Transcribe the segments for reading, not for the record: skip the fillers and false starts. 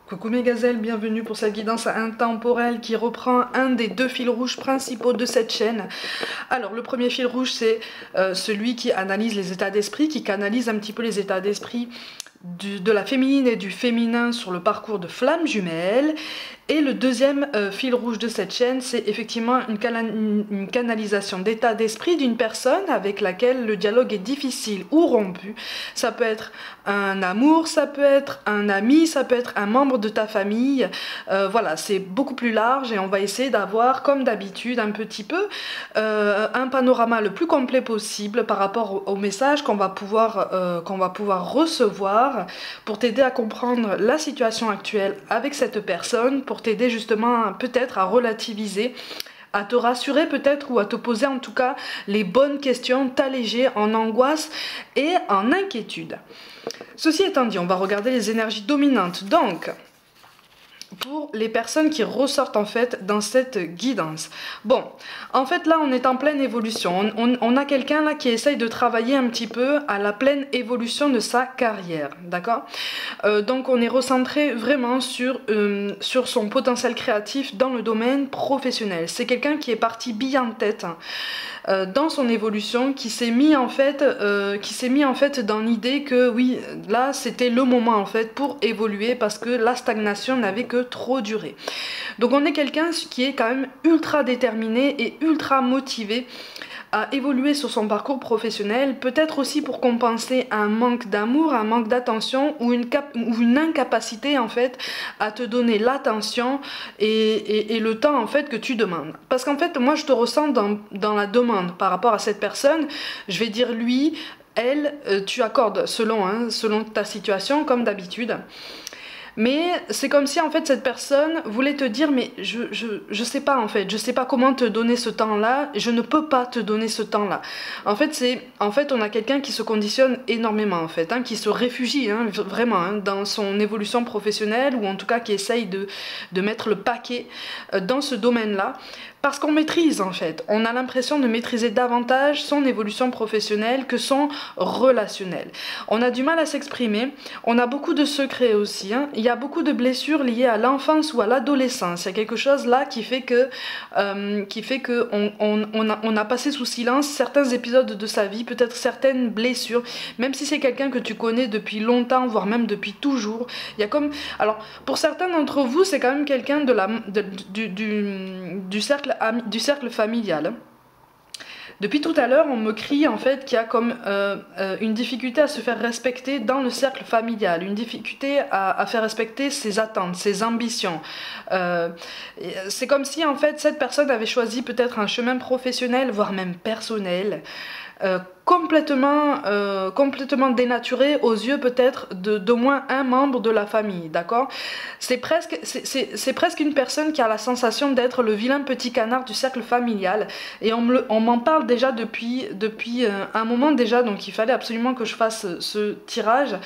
Coucou mes gazelles, bienvenue pour cette guidance intemporelle qui reprend un des deux fils rouges principaux de cette chaîne. Alors le premier fil rouge c'est celui qui analyse les états d'esprit, qui canalise un petit peu les états d'esprit de la féminine et du féminin sur le parcours de flamme jumelle. Et le deuxième fil rouge de cette chaîne, c'est effectivement une canalisation d'état d'esprit d'une personne avec laquelle le dialogue est difficile ou rompu. Ça peut être un amour, ça peut être un ami, ça peut être un membre de ta famille. Voilà, c'est beaucoup plus large et on va essayer d'avoir, comme d'habitude, un petit peu un panorama le plus complet possible par rapport au message qu'on va pouvoir recevoir pour t'aider à comprendre la situation actuelle avec cette personne, pour t'aider justement peut-être à relativiser, à te rassurer peut-être ou à te poser en tout cas les bonnes questions, t'alléger en angoisse et en inquiétude. Ceci étant dit, on va regarder les énergies dominantes. Donc, pour les personnes qui ressortent en fait dans cette guidance. Bon, en fait là on est en pleine évolution, on a quelqu'un là qui essaye de travailler un petit peu à la pleine évolution de sa carrière, d'accord? Donc on est recentré vraiment sur son potentiel créatif dans le domaine professionnel. C'est quelqu'un qui est parti bille en tête dans son évolution, qui s'est mis en fait dans l'idée que oui, là c'était le moment en fait pour évoluer parce que la stagnation n'avait que trop duré. Donc on est quelqu'un qui est quand même ultra déterminé et ultra motivé à évoluer sur son parcours professionnel, peut-être aussi pour compenser un manque d'amour, un manque d'attention ou une incapacité en fait à te donner l'attention et le temps en fait que tu demandes. Parce qu'en fait moi je te ressens dans la demande par rapport à cette personne, je vais dire lui, elle, tu accordes selon ta situation comme d'habitude. Mais c'est comme si en fait cette personne voulait te dire mais je sais pas en fait, je sais pas comment te donner ce temps-là, je ne peux pas te donner ce temps-là. En fait on a quelqu'un qui se conditionne énormément en fait, qui se réfugie vraiment dans son évolution professionnelle ou en tout cas qui essaye de mettre le paquet dans ce domaine-là. Parce qu'on maîtrise en fait, on a l'impression de maîtriser davantage son évolution professionnelle que son relationnel. On a du mal à s'exprimer, on a beaucoup de secrets aussi, il y a beaucoup de blessures liées à l'enfance ou à l'adolescence. Il y a quelque chose là qui fait que on a passé sous silence certains épisodes de sa vie, peut-être certaines blessures, même si c'est quelqu'un que tu connais depuis longtemps, voire même depuis toujours. Il y a comme, alors pour certains d'entre vous, c'est quand même quelqu'un du cercle familial. Depuis tout à l'heure, on me crie en fait qu'il y a comme une difficulté à se faire respecter dans le cercle familial, une difficulté à faire respecter ses attentes, ses ambitions. C'est comme si en fait cette personne avait choisi peut-être un chemin professionnel, voire même personnel, complètement dénaturé aux yeux peut-être d'au moins un membre de la famille, d'accord? C'est presque une personne qui a la sensation d'être le vilain petit canard du cercle familial, et on m'en parle déjà depuis un moment déjà, donc il fallait absolument que je fasse ce tirage.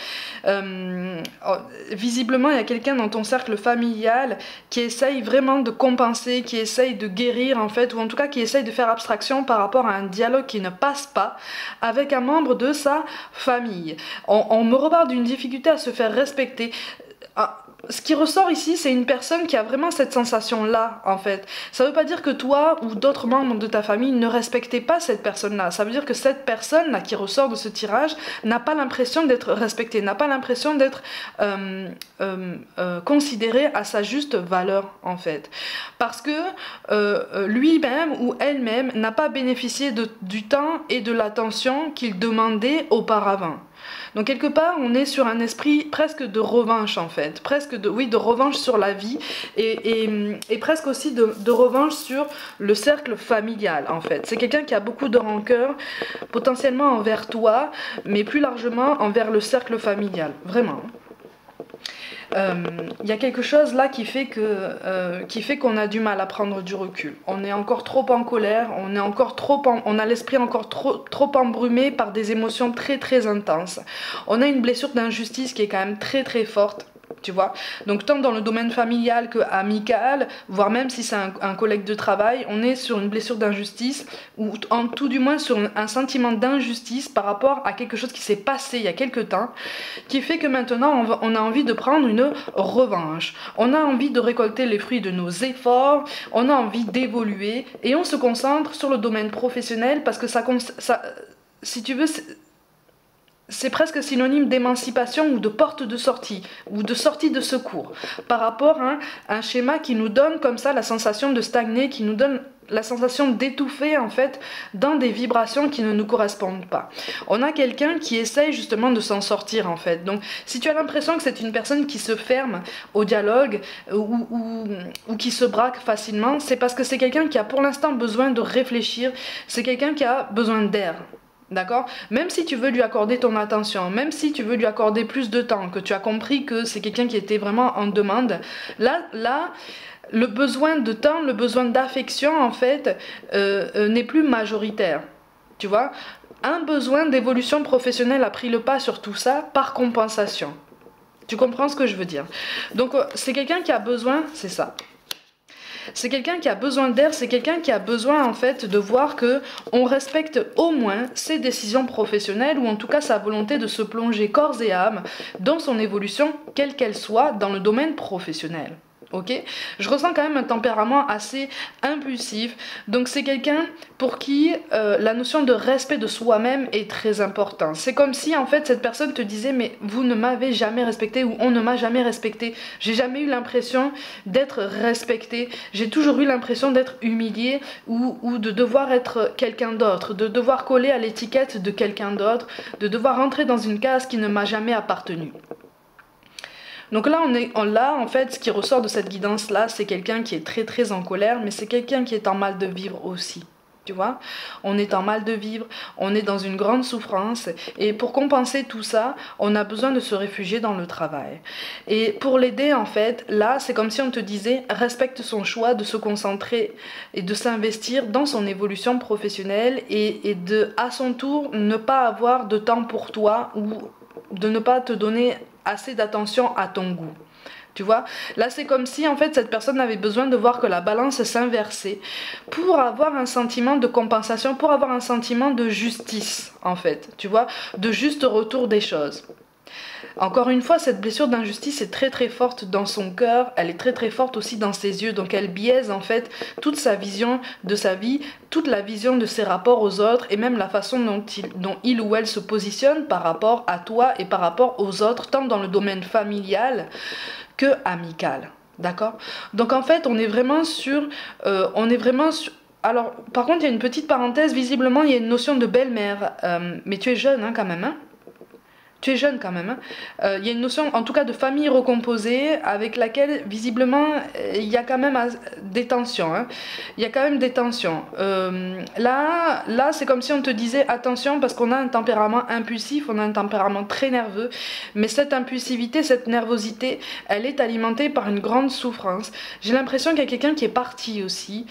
Visiblement il y a quelqu'un dans ton cercle familial qui essaye vraiment de compenser, qui essaye de guérir en fait, ou en tout cas qui essaye de faire abstraction par rapport à un dialogue qui ne passe pas avec un membre de sa famille. On me reparle d'une difficulté à se faire respecter. Ce qui ressort ici, c'est une personne qui a vraiment cette sensation-là, en fait. Ça veut pas dire que toi ou d'autres membres de ta famille ne respectaient pas cette personne-là. Ça veut dire que cette personne-là qui ressort de ce tirage n'a pas l'impression d'être respectée, n'a pas l'impression d'être considérée à sa juste valeur, en fait. Parce que lui-même ou elle-même n'a pas bénéficié du temps et de l'attention qu'il demandait auparavant. Donc quelque part on est sur un esprit presque de revanche en fait, presque de revanche sur la vie et presque aussi de revanche sur le cercle familial en fait. C'est quelqu'un qui a beaucoup de rancœur potentiellement envers toi, mais plus largement envers le cercle familial, vraiment. Il y a quelque chose là qui fait qu'on a du mal à prendre du recul. On est encore trop en colère, on a l'esprit encore trop embrumé par des émotions très très intenses. On a une blessure d'injustice qui est quand même très très forte. Tu vois, donc tant dans le domaine familial que amical, voire même si c'est un collègue de travail, on est sur une blessure d'injustice ou en tout du moins sur un sentiment d'injustice par rapport à quelque chose qui s'est passé il y a quelque temps, qui fait que maintenant on a envie de prendre une revanche, on a envie de récolter les fruits de nos efforts, on a envie d'évoluer et on se concentre sur le domaine professionnel parce que ça si tu veux, c'est presque synonyme d'émancipation ou de porte de sortie, ou de sortie de secours, par rapport à un schéma qui nous donne comme ça la sensation de stagner, qui nous donne la sensation d'étouffer en fait dans des vibrations qui ne nous correspondent pas. On a quelqu'un qui essaye justement de s'en sortir en fait. Donc si tu as l'impression que c'est une personne qui se ferme au dialogue ou qui se braque facilement, c'est parce que c'est quelqu'un qui a pour l'instant besoin de réfléchir, c'est quelqu'un qui a besoin d'air. D'accord? Même si tu veux lui accorder ton attention, même si tu veux lui accorder plus de temps, que tu as compris que c'est quelqu'un qui était vraiment en demande, là, le besoin de temps, le besoin d'affection, en fait, n'est plus majoritaire. Tu vois? Un besoin d'évolution professionnelle a pris le pas sur tout ça par compensation. Tu comprends ce que je veux dire? Donc, c'est quelqu'un qui a besoin, c'est ça. C'est quelqu'un qui a besoin d'air, c'est quelqu'un qui a besoin en fait de voir que on respecte au moins ses décisions professionnelles ou en tout cas sa volonté de se plonger corps et âme dans son évolution, quelle qu'elle soit, dans le domaine professionnel. Ok, je ressens quand même un tempérament assez impulsif, donc c'est quelqu'un pour qui la notion de respect de soi-même est très importante. C'est comme si en fait cette personne te disait mais vous ne m'avez jamais respecté ou on ne m'a jamais respecté, j'ai jamais eu l'impression d'être respecté, j'ai toujours eu l'impression d'être humilié ou de devoir être quelqu'un d'autre, de devoir coller à l'étiquette de quelqu'un d'autre, de devoir entrer dans une case qui ne m'a jamais appartenu. Donc là, en fait, ce qui ressort de cette guidance-là, c'est quelqu'un qui est très très en colère, mais c'est quelqu'un qui est en mal de vivre aussi. Tu vois, on est en mal de vivre, on est dans une grande souffrance et pour compenser tout ça, on a besoin de se réfugier dans le travail. Et pour l'aider en fait, là c'est comme si on te disait respecte son choix de se concentrer et de s'investir dans son évolution professionnelle et de à son tour ne pas avoir de temps pour toi ou de ne pas te donner assez d'attention à ton goût. Tu vois, là c'est comme si en fait cette personne avait besoin de voir que la balance s'inversait pour avoir un sentiment de compensation, pour avoir un sentiment de justice en fait, tu vois, de juste retour des choses. Encore une fois, cette blessure d'injustice est très très forte dans son cœur, elle est très très forte aussi dans ses yeux, donc elle biaise en fait toute sa vision de sa vie, toute la vision de ses rapports aux autres et même la façon dont il ou elle se positionne par rapport à toi et par rapport aux autres, tant dans le domaine familial que amical. D'accord? Donc en fait, on est vraiment sur... Alors, par contre, il y a une petite parenthèse, visiblement, il y a une notion de belle-mère, mais tu es jeune hein, quand même, hein? Tu es jeune quand même. Hein. Il y a une notion, en tout cas, de famille recomposée avec laquelle, visiblement, il y a quand même des tensions. Hein. Il y a quand même des tensions. Là, c'est comme si on te disait attention parce qu'on a un tempérament impulsif, on a un tempérament très nerveux. Mais cette impulsivité, cette nervosité, elle est alimentée par une grande souffrance. J'ai l'impression qu'il y a quelqu'un qui est parti aussi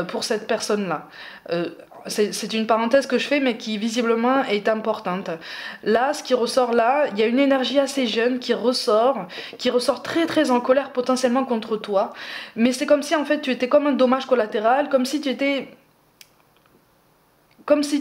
pour cette personne-là. C'est une parenthèse que je fais mais qui visiblement est importante. Là, ce qui ressort là, il y a une énergie assez jeune qui ressort très très en colère potentiellement contre toi. Mais c'est comme si en fait tu étais comme un dommage collatéral, comme si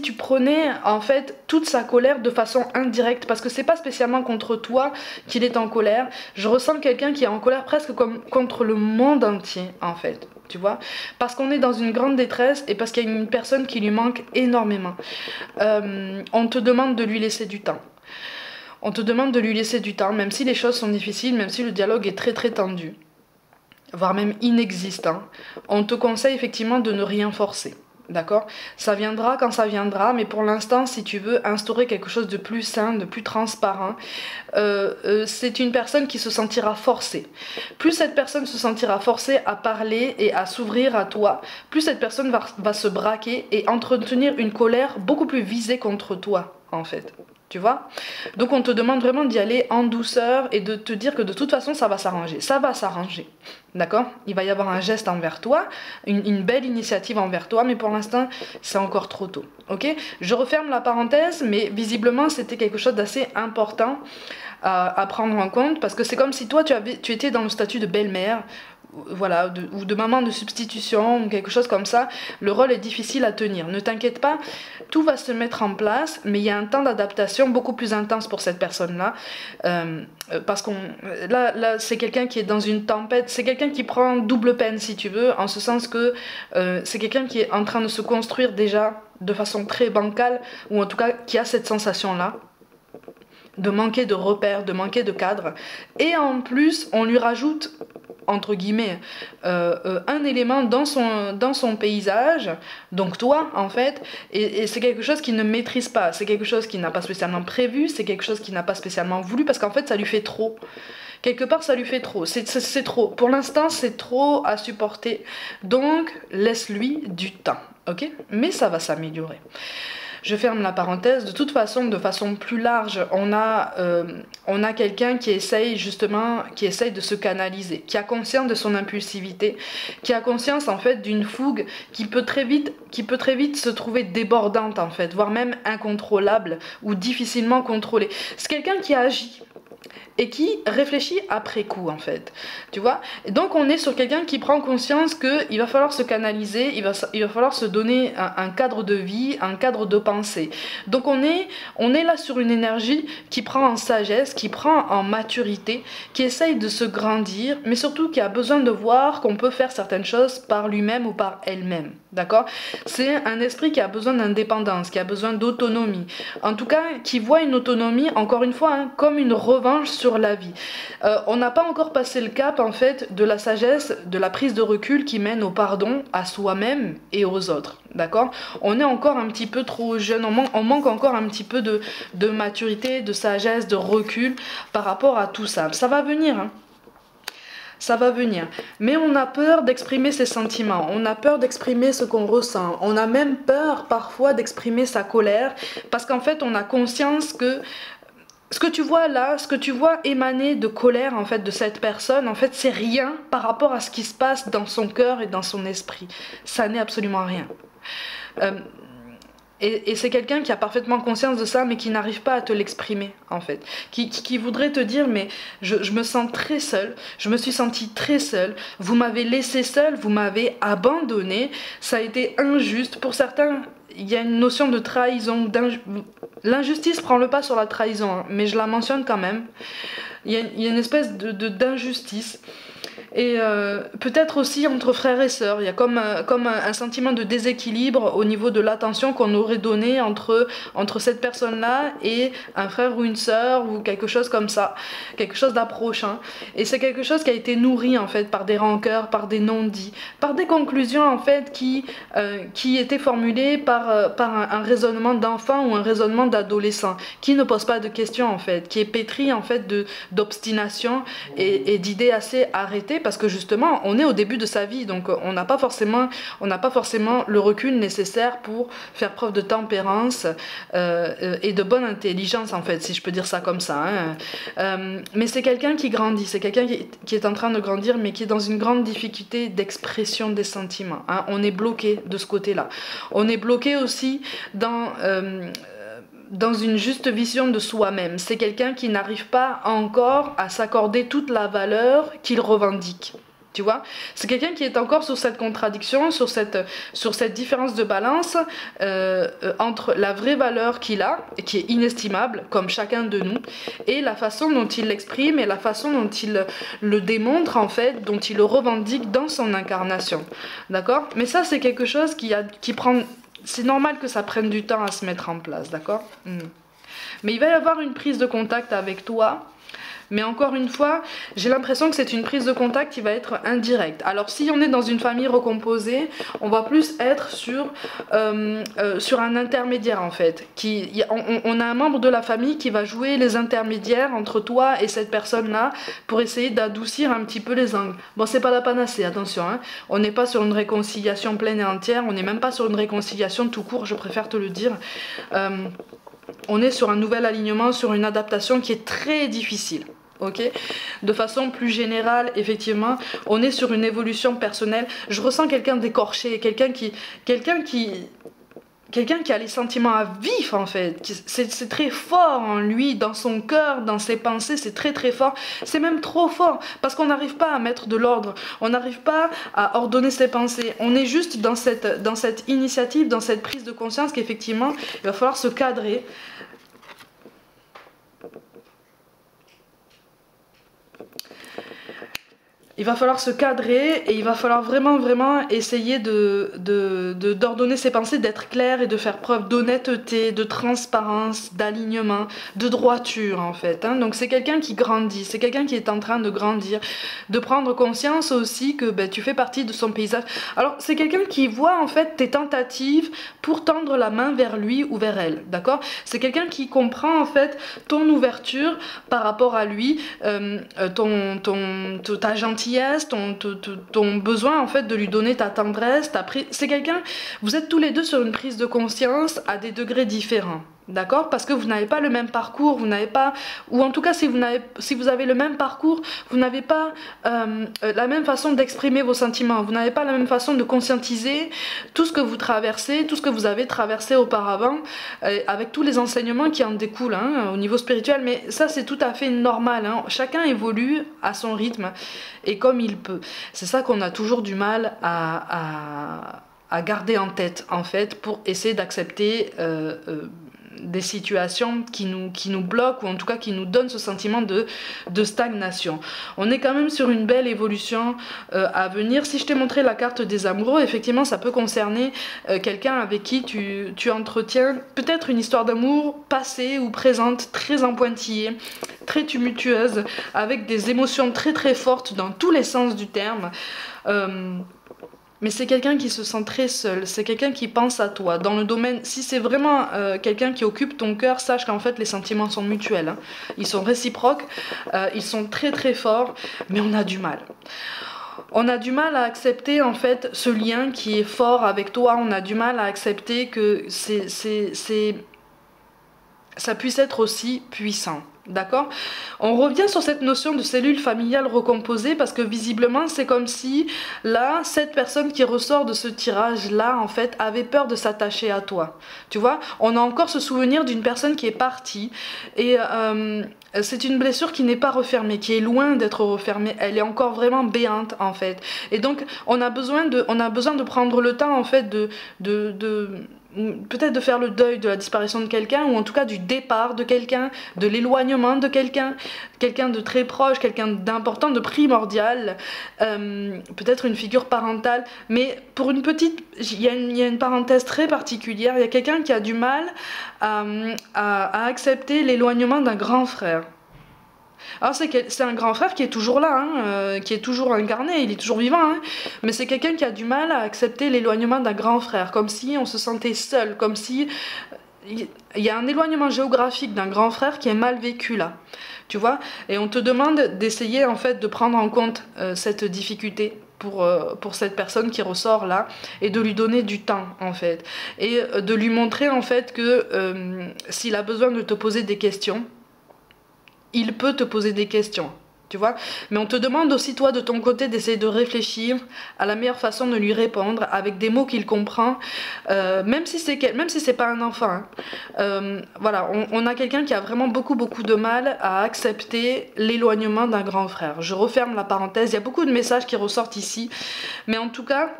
tu prenais en fait toute sa colère de façon indirecte parce que c'est pas spécialement contre toi qu'il est en colère. Je ressens quelqu'un qui est en colère presque comme contre le monde entier en fait. Tu vois, parce qu'on est dans une grande détresse et parce qu'il y a une personne qui lui manque énormément. On te demande de lui laisser du temps. On te demande de lui laisser du temps, même si les choses sont difficiles, même si le dialogue est très très tendu, voire même inexistant. On te conseille effectivement de ne rien forcer. D'accord? Ça viendra quand ça viendra, mais pour l'instant, si tu veux instaurer quelque chose de plus sain, de plus transparent, c'est une personne qui se sentira forcée. Plus cette personne se sentira forcée à parler et à s'ouvrir à toi, plus cette personne va se braquer et entretenir une colère beaucoup plus visée contre toi, en fait. Tu vois? Donc on te demande vraiment d'y aller en douceur et de te dire que de toute façon ça va s'arranger. Ça va s'arranger. D'accord? Il va y avoir un geste envers toi, une belle initiative envers toi, mais pour l'instant c'est encore trop tôt. Ok? Je referme la parenthèse, mais visiblement c'était quelque chose d'assez important à prendre en compte, parce que c'est comme si toi tu étais dans le statut de belle-mère, voilà, ou de maman de substitution, ou quelque chose comme ça. Le rôle est difficile à tenir. Ne t'inquiète pas, tout va se mettre en place, mais il y a un temps d'adaptation beaucoup plus intense pour cette personne-là. Parce qu'on là c'est quelqu'un qui est dans une tempête, c'est quelqu'un qui prend double peine, si tu veux, en ce sens que c'est quelqu'un qui est en train de se construire déjà de façon très bancale, ou en tout cas qui a cette sensation-là de manquer de repères, de manquer de cadre. Et en plus, on lui rajoute, entre guillemets, un élément dans son paysage, donc toi en fait, et c'est quelque chose qu'il ne maîtrise pas, c'est quelque chose qu'il n'a pas spécialement prévu, c'est quelque chose qu'il n'a pas spécialement voulu, parce qu'en fait ça lui fait trop. Quelque part ça lui fait trop, c'est trop. Pour l'instant c'est trop à supporter, donc laisse-lui du temps, ok? Mais ça va s'améliorer. Je ferme la parenthèse. De toute façon, de façon plus large, on a quelqu'un qui essaye justement, qui essaye de se canaliser, qui a conscience de son impulsivité, qui a conscience en fait d'une fougue qui peut très vite se trouver débordante en fait, voire même incontrôlable ou difficilement contrôlée. C'est quelqu'un qui agit et qui réfléchit après coup en fait, tu vois. Et donc on est sur quelqu'un qui prend conscience qu'il va falloir se canaliser, il va falloir se donner un cadre de vie, un cadre de pensée. Donc on est là sur une énergie qui prend en sagesse, qui prend en maturité, qui essaye de se grandir, mais surtout qui a besoin de voir qu'on peut faire certaines choses par lui-même ou par elle-même, d'accord? C'est un esprit qui a besoin d'indépendance, qui a besoin d'autonomie, en tout cas qui voit une autonomie, encore une fois, hein, comme une revanche sur la vie. On n'a pas encore passé le cap en fait de la sagesse, de la prise de recul qui mène au pardon à soi-même et aux autres, d'accord? On est encore un petit peu trop jeune, on manque encore un petit peu de maturité, de sagesse, de recul par rapport à tout ça. Ça va venir, hein. Ça va venir. Mais on a peur d'exprimer ses sentiments, on a peur d'exprimer ce qu'on ressent, on a même peur parfois d'exprimer sa colère, parce qu'en fait on a conscience que ce que tu vois là, ce que tu vois émaner de colère en fait de cette personne, en fait c'est rien par rapport à ce qui se passe dans son cœur et dans son esprit. Ça n'est absolument rien. Et c'est quelqu'un qui a parfaitement conscience de ça, mais qui n'arrive pas à te l'exprimer, en fait. Qui voudrait te dire, mais je me sens très seule, je me suis sentie très seule, vous m'avez laissé seule, vous m'avez abandonnée, ça a été injuste. Pour certains, il y a une notion de trahison, l'injustice prend le pas sur la trahison, hein, mais je la mentionne quand même. Il y a une espèce d'injustice. Et peut-être aussi entre frères et sœurs, il y a comme un sentiment de déséquilibre au niveau de l'attention qu'on aurait donné entre cette personne-là et un frère ou une sœur ou quelque chose comme ça, quelque chose d'approchant. Et c'est quelque chose qui a été nourri en fait par des rancœurs, par des non-dits, par des conclusions en fait qui étaient formulées par un raisonnement d'enfant ou un raisonnement d'adolescent, qui ne pose pas de questions en fait, qui est pétri en fait d'obstination et d'idées assez arrêtées, parce que justement on est au début de sa vie, donc on n'a pas forcément le recul nécessaire pour faire preuve de tempérance et de bonne intelligence en fait, si je peux dire ça comme ça, hein. Mais c'est quelqu'un qui grandit, c'est quelqu'un qui est en train de grandir, mais qui est dans une grande difficulté d'expression des sentiments, hein. On est bloqué de ce côté-là, on est bloqué aussi dans une juste vision de soi-même. C'est quelqu'un qui n'arrive pas encore à s'accorder toute la valeur qu'il revendique. Tu vois, c'est quelqu'un qui est encore sur cette contradiction, sur cette différence de balance entre la vraie valeur qu'il a, et qui est inestimable, comme chacun de nous, et la façon dont il l'exprime et la façon dont il le démontre, en fait, dont il le revendique dans son incarnation. D'accord? Mais ça, c'est quelque chose qui prend... C'est normal que ça prenne du temps à se mettre en place, d'accord? Mais il va y avoir une prise de contact avec toi. Mais encore une fois, j'ai l'impression que c'est une prise de contact qui va être indirecte. Alors si on est dans une famille recomposée, on va plus être sur un intermédiaire en fait. On a un membre de la famille qui va jouer les intermédiaires entre toi et cette personne-là pour essayer d'adoucir un petit peu les angles. Bon, c'est pas la panacée, attention, hein. On n'est pas sur une réconciliation pleine et entière, on n'est même pas sur une réconciliation tout court, je préfère te le dire. On est sur un nouvel alignement, sur une adaptation qui est très difficile. Okay. De façon plus générale, effectivement, on est sur une évolution personnelle. Je ressens quelqu'un d'écorché, quelqu'un qui quelqu'un qui a les sentiments à vif en fait, c'est très fort en lui, dans son cœur, dans ses pensées, c'est très très fort, c'est même trop fort, parce qu'on n'arrive pas à mettre de l'ordre, on n'arrive pas à ordonner ses pensées, on est juste dans cette initiative, dans cette prise de conscience qu'effectivement, il va falloir se cadrer. Il va falloir se cadrer et il va falloir vraiment essayer d'ordonner ses pensées, d'être clair et de faire preuve d'honnêteté, de transparence, d'alignement, de droiture en fait. Hein. Donc c'est quelqu'un qui grandit, c'est quelqu'un qui est en train de grandir, de prendre conscience aussi que tu fais partie de son paysage. Alors c'est quelqu'un qui voit en fait tes tentatives pour tendre la main vers lui ou vers elle, d'accord? C'est quelqu'un qui comprend en fait ton ouverture par rapport à lui, ta gentillesse, ton besoin en fait de lui donner ta tendresse, c'est quelqu'un, vous êtes tous les deux sur une prise de conscience à des degrés différents. D'accord? Parce que vous n'avez pas le même parcours, vous n'avez pas, ou en tout cas si vous avez le même parcours, vous n'avez pas la même façon d'exprimer vos sentiments, vous n'avez pas la même façon de conscientiser tout ce que vous traversez, tout ce que vous avez traversé auparavant, avec tous les enseignements qui en découlent hein, au niveau spirituel, mais ça c'est tout à fait normal, hein. Chacun évolue à son rythme et comme il peut. C'est ça qu'on a toujours du mal à garder en tête en fait pour essayer d'accepter des situations qui nous bloquent ou en tout cas qui nous donnent ce sentiment de stagnation. On est quand même sur une belle évolution à venir. Si je t'ai montré la carte des amoureux, effectivement ça peut concerner quelqu'un avec qui tu entretiens peut-être une histoire d'amour passée ou présente, très en pointillé, très tumultueuse, avec des émotions très très fortes dans tous les sens du terme. Mais c'est quelqu'un qui se sent très seul, c'est quelqu'un qui pense à toi. Dans le domaine, si c'est vraiment quelqu'un qui occupe ton cœur, sache qu'en fait les sentiments sont mutuels. Hein. Ils sont réciproques, ils sont très très forts, mais on a du mal. On a du mal à accepter en fait ce lien qui est fort avec toi, on a du mal à accepter que ça puisse être aussi puissant. D'accord? On revient sur cette notion de cellule familiale recomposée parce que visiblement c'est comme si là, cette personne qui ressort de ce tirage là en fait avait peur de s'attacher à toi. Tu vois? On a encore ce souvenir d'une personne qui est partie et c'est une blessure qui n'est pas refermée, qui est loin d'être refermée, elle est encore vraiment béante en fait. Et donc on a besoin de prendre le temps en fait peut-être de faire le deuil de la disparition de quelqu'un ou en tout cas du départ de quelqu'un, de l'éloignement de quelqu'un de très proche, quelqu'un d'important, de primordial, peut-être une figure parentale, mais pour une petite, il y a une parenthèse très particulière, il y a quelqu'un qui a du mal à accepter l'éloignement d'un grand frère. Alors c'est un grand frère qui est toujours là, hein, qui est toujours incarné, il est toujours vivant, hein, mais c'est quelqu'un qui a du mal à accepter l'éloignement d'un grand frère, comme si on se sentait seul, comme si il y a un éloignement géographique d'un grand frère qui est mal vécu là, tu vois, et on te demande d'essayer en fait de prendre en compte cette difficulté pour cette personne qui ressort là et de lui donner du temps en fait et de lui montrer en fait que s'il a besoin de te poser des questions, il peut te poser des questions, tu vois. Mais on te demande aussi, toi, de ton côté, d'essayer de réfléchir à la meilleure façon de lui répondre avec des mots qu'il comprend, même si c'est pas un enfant. Hein. Voilà, on a quelqu'un qui a vraiment beaucoup de mal à accepter l'éloignement d'un grand frère. Je referme la parenthèse, il y a beaucoup de messages qui ressortent ici, mais en tout cas,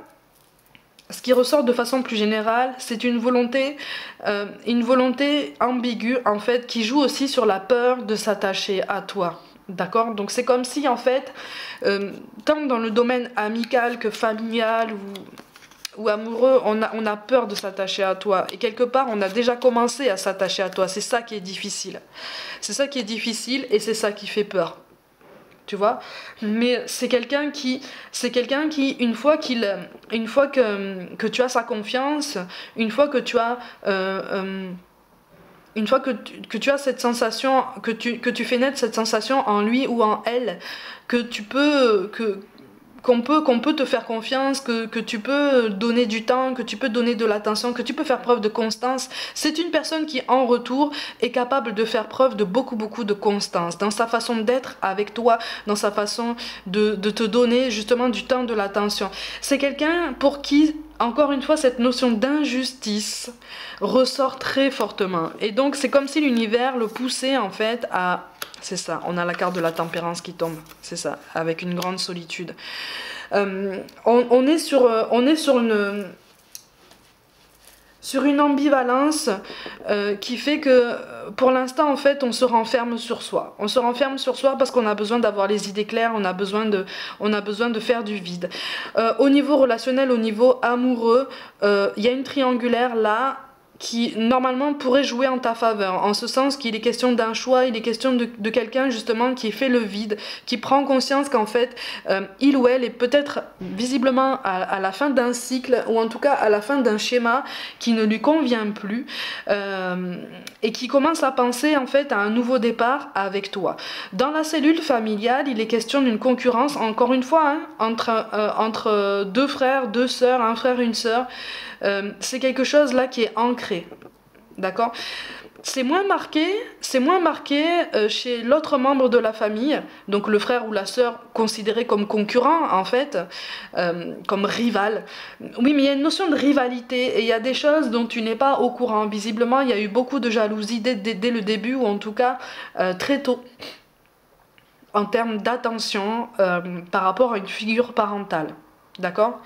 ce qui ressort de façon plus générale, c'est une volonté ambiguë en fait, qui joue aussi sur la peur de s'attacher à toi. D'accord? Donc c'est comme si en fait, tant dans le domaine amical que familial ou amoureux, on a peur de s'attacher à toi. Et quelque part, on a déjà commencé à s'attacher à toi. C'est ça qui est difficile. C'est ça qui est difficile et c'est ça qui fait peur. Tu vois, mais c'est quelqu'un qui une fois que tu as sa confiance, une fois que tu as tu as cette sensation, que tu fais naître cette sensation en lui ou en elle, qu'on peut te faire confiance, que tu peux donner du temps, que tu peux donner de l'attention, que tu peux faire preuve de constance. C'est une personne qui, en retour, est capable de faire preuve de beaucoup de constance dans sa façon d'être avec toi, dans sa façon de te donner justement du temps, de l'attention. C'est quelqu'un pour qui, encore une fois, cette notion d'injustice ressort très fortement. Et donc, c'est comme si l'univers le poussait en fait à... C'est ça, on a la carte de la tempérance qui tombe, c'est ça, avec une grande solitude. On est sur une ambivalence qui fait que pour l'instant en fait on se renferme sur soi. On se renferme sur soi parce qu'on a besoin d'avoir les idées claires, on a besoin de faire du vide. Au niveau relationnel, au niveau amoureux, il y a une triangulaire là qui normalement pourrait jouer en ta faveur, en ce sens qu'il est question d'un choix, il est question de quelqu'un justement qui fait le vide, qui prend conscience qu'en fait il ou elle est peut-être visiblement à la fin d'un cycle, ou en tout cas à la fin d'un schéma qui ne lui convient plus, et qui commence à penser en fait à un nouveau départ avec toi. Dans la cellule familiale, il est question d'une concurrence, encore une fois, hein, entre deux frères, deux sœurs, un frère, une sœur. C'est quelque chose là qui est ancré, d'accord? C'est moins marqué chez l'autre membre de la famille, donc le frère ou la sœur considéré comme concurrent en fait, comme rival. Oui, mais il y a une notion de rivalité et il y a des choses dont tu n'es pas au courant. Visiblement, il y a eu beaucoup de jalousie dès le début, ou en tout cas très tôt, en termes d'attention par rapport à une figure parentale, d'accord?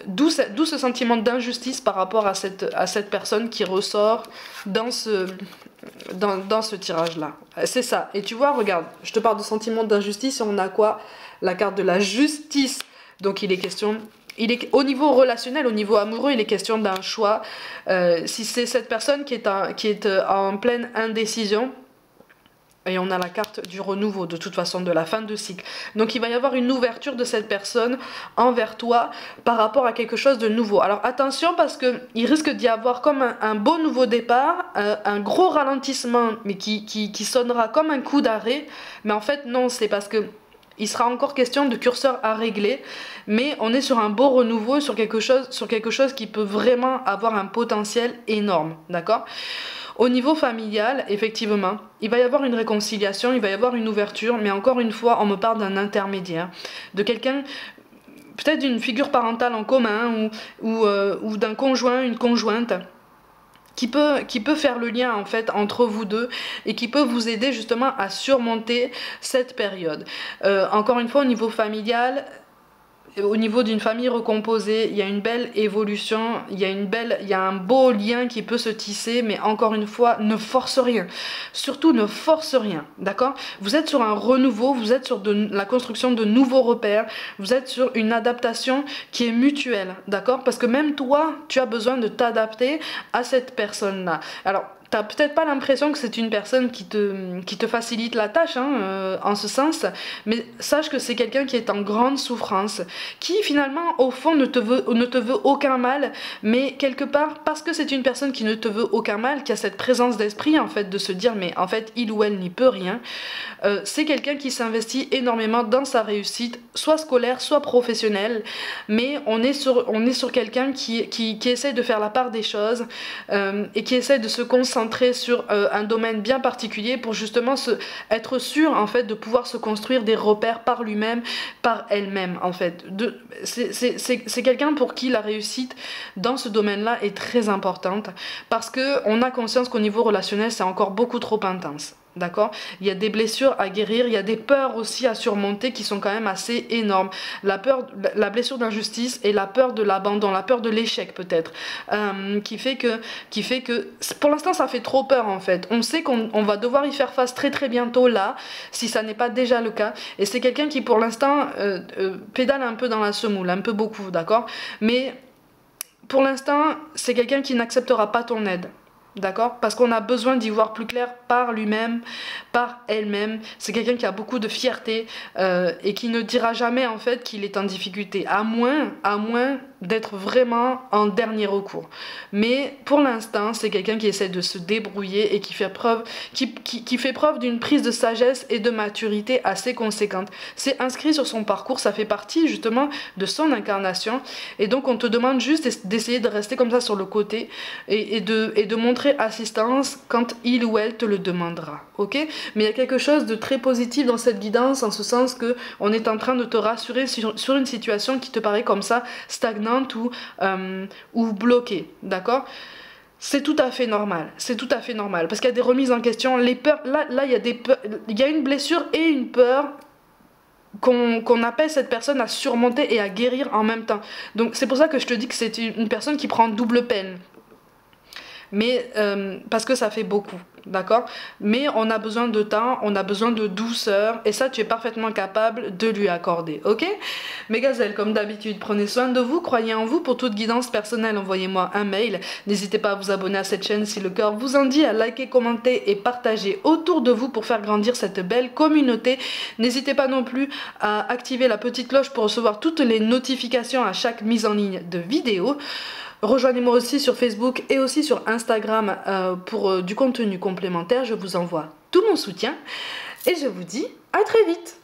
D'où ce sentiment d'injustice par rapport à cette personne qui ressort dans ce tirage-là. C'est ça. Et tu vois, regarde, je te parle de sentiment d'injustice et on a quoi? La carte de la justice. Donc il est question... au niveau relationnel, au niveau amoureux, il est question d'un choix. Si c'est cette personne qui est en pleine indécision... Et on a la carte du renouveau, de toute façon, de la fin de cycle. Donc il va y avoir une ouverture de cette personne envers toi par rapport à quelque chose de nouveau. Alors attention, parce qu'il risque d'y avoir comme un beau nouveau départ, un gros ralentissement, mais qui sonnera comme un coup d'arrêt. Mais en fait non, c'est parce que il sera encore question de curseur à régler, mais on est sur un beau renouveau, sur quelque chose qui peut vraiment avoir un potentiel énorme, d'accord ? Au niveau familial, effectivement, il va y avoir une réconciliation, il va y avoir une ouverture, mais encore une fois, on me parle d'un intermédiaire, de quelqu'un, peut-être d'une figure parentale en commun, ou d'un conjoint, une conjointe, qui peut faire le lien en fait entre vous deux et qui peut vous aider justement à surmonter cette période. Encore une fois, au niveau familial, au niveau d'une famille recomposée, il y a une belle évolution, il y a un beau lien qui peut se tisser, mais encore une fois, ne force rien. Surtout, ne force rien, d'accord? Vous êtes sur un renouveau, vous êtes sur la construction de nouveaux repères, vous êtes sur une adaptation qui est mutuelle, d'accord? Parce que même toi, tu as besoin de t'adapter à cette personne-là. Alors, t'as peut-être pas l'impression que c'est une personne qui te facilite la tâche, hein, en ce sens, mais sache que c'est quelqu'un qui est en grande souffrance, qui finalement au fond ne te veut aucun mal, mais quelque part, parce que c'est une personne qui ne te veut aucun mal, qui a cette présence d'esprit en fait de se dire mais en fait il ou elle n'y peut rien, c'est quelqu'un qui s'investit énormément dans sa réussite, soit scolaire, soit professionnelle, mais on est sur quelqu'un qui essaie de faire la part des choses, et qui essaie de se concentrer sur un domaine bien particulier pour justement être sûr en fait de pouvoir se construire des repères par lui-même, par elle-même en fait. C'est quelqu'un pour qui la réussite dans ce domaine-là est très importante, parce qu'on a conscience qu'au niveau relationnel c'est encore beaucoup trop intense. D'accord? Il y a des blessures à guérir, il y a des peurs aussi à surmonter qui sont quand même assez énormes. La blessure d'injustice et la peur de l'abandon, la peur de l'échec peut-être, qui fait que pour l'instant ça fait trop peur en fait. On sait qu'on va devoir y faire face très très bientôt là, si ça n'est pas déjà le cas. Et c'est quelqu'un qui pour l'instant pédale un peu dans la semoule, un peu beaucoup, d'accord? Mais pour l'instant c'est quelqu'un qui n'acceptera pas ton aide. D'accord? Parce qu'on a besoin d'y voir plus clair par lui-même, par elle-même. C'est quelqu'un qui a beaucoup de fierté et qui ne dira jamais en fait qu'il est en difficulté, à moins d'être vraiment en dernier recours. Mais pour l'instant, c'est quelqu'un qui essaie de se débrouiller et qui fait preuve d'une prise de sagesse et de maturité assez conséquente. C'est inscrit sur son parcours, ça fait partie justement de son incarnation. Et donc on te demande juste d'essayer de rester comme ça sur le côté et de montrer assistance quand il ou elle te le demandera, ok? Mais il y a quelque chose de très positif dans cette guidance, en ce sens que on est en train de te rassurer sur une situation qui te paraît comme ça stagnante stagnante ou bloquée, d'accord? C'est tout à fait normal, c'est tout à fait normal, parce qu'il y a des remises en question, les peurs, là il y a des peurs, il y a une blessure et une peur qu'on appelle cette personne à surmonter et à guérir en même temps. Donc c'est pour ça que je te dis que c'est une personne qui prend double peine. Mais parce que ça fait beaucoup, d'accord? Mais on a besoin de temps, on a besoin de douceur, et ça tu es parfaitement capable de lui accorder, ok? Mes gazelles, comme d'habitude, prenez soin de vous, croyez en vous. Pour toute guidance personnelle, envoyez-moi un mail. N'hésitez pas à vous abonner à cette chaîne si le cœur vous en dit, à liker, commenter et partager autour de vous pour faire grandir cette belle communauté. N'hésitez pas non plus à activer la petite cloche pour recevoir toutes les notifications à chaque mise en ligne de vidéo. Rejoignez-moi aussi sur Facebook et aussi sur Instagram pour du contenu complémentaire. Je vous envoie tout mon soutien et je vous dis à très vite.